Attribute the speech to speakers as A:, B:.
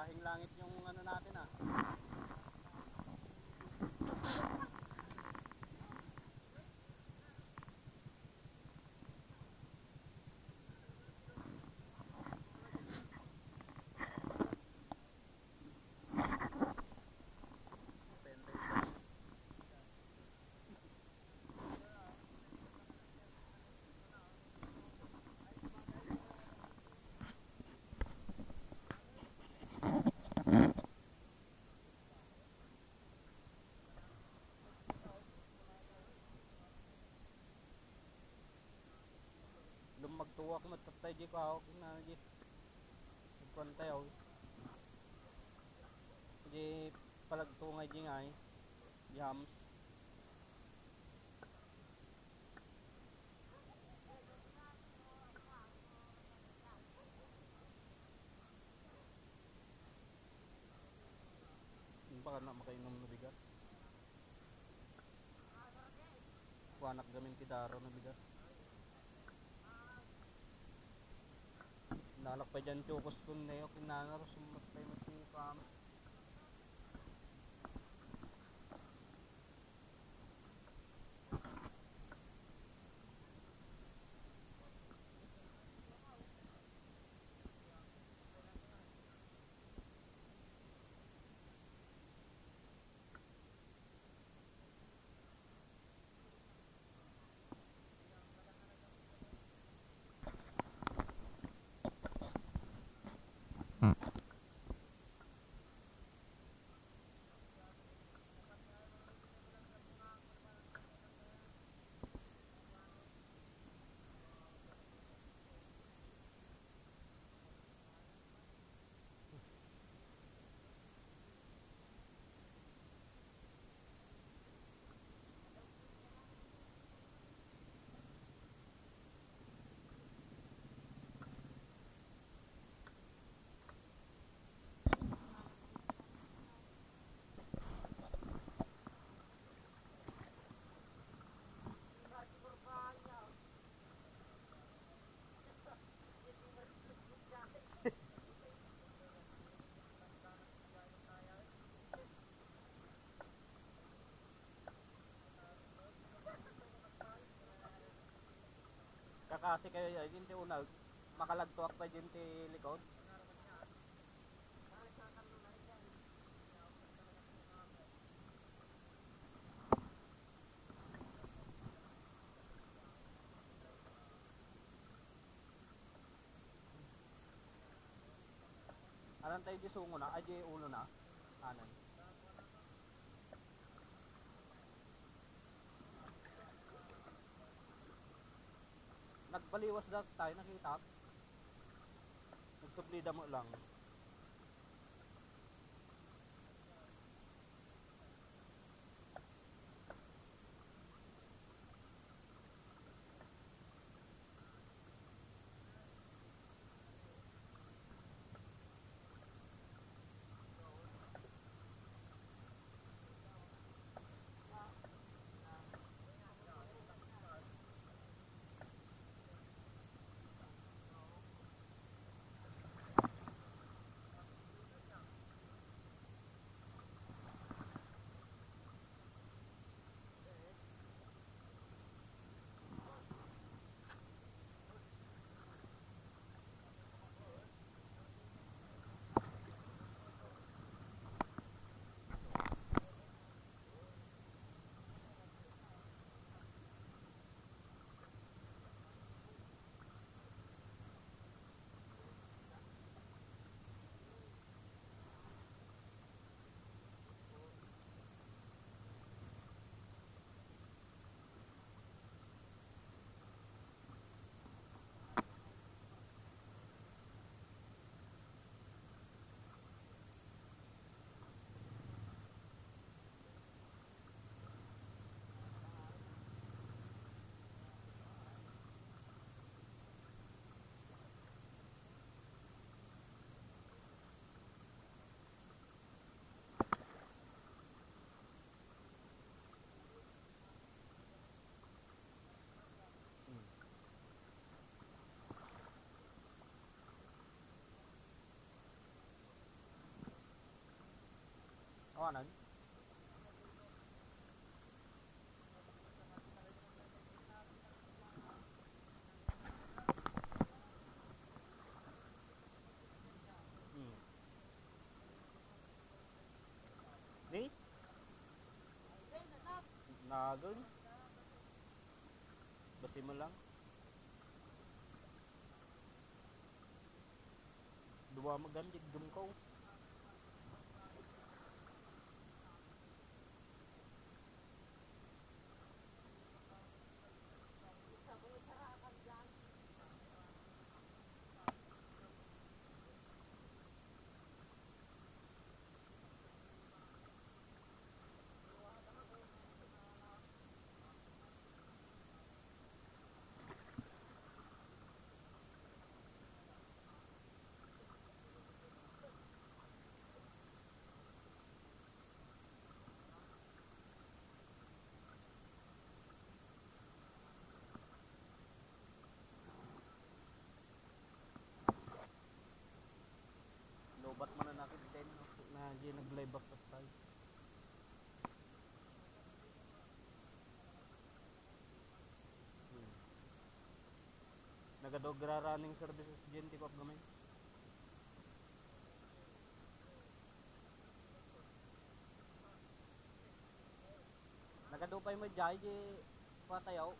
A: Lahing langit yung ano natin ah. Magtuwa ko mataptay di ko ako na di nagkwantay ako di palagtungay di nga di hams baka na makainom na bigas kuanak gaming kidaro na bigas nalak pa dyan chukos kun na yun kinanaros sumatay masikam kakasi kayo yun di unag makalagtuak pa dyan ti likod anan tayo di sungo na ay di ulo na anan nagbaliwas na tayo nakita nagsublida mo lang kanan. Hmm. Ni? Nagon. Basi mo lang. Dua magandig dum ko. Lobat mo na nakita din na di nag-live back sa tayo. Nagadogra running services dyan ti ko gamay. Nagadupay mo dyan di patayaw.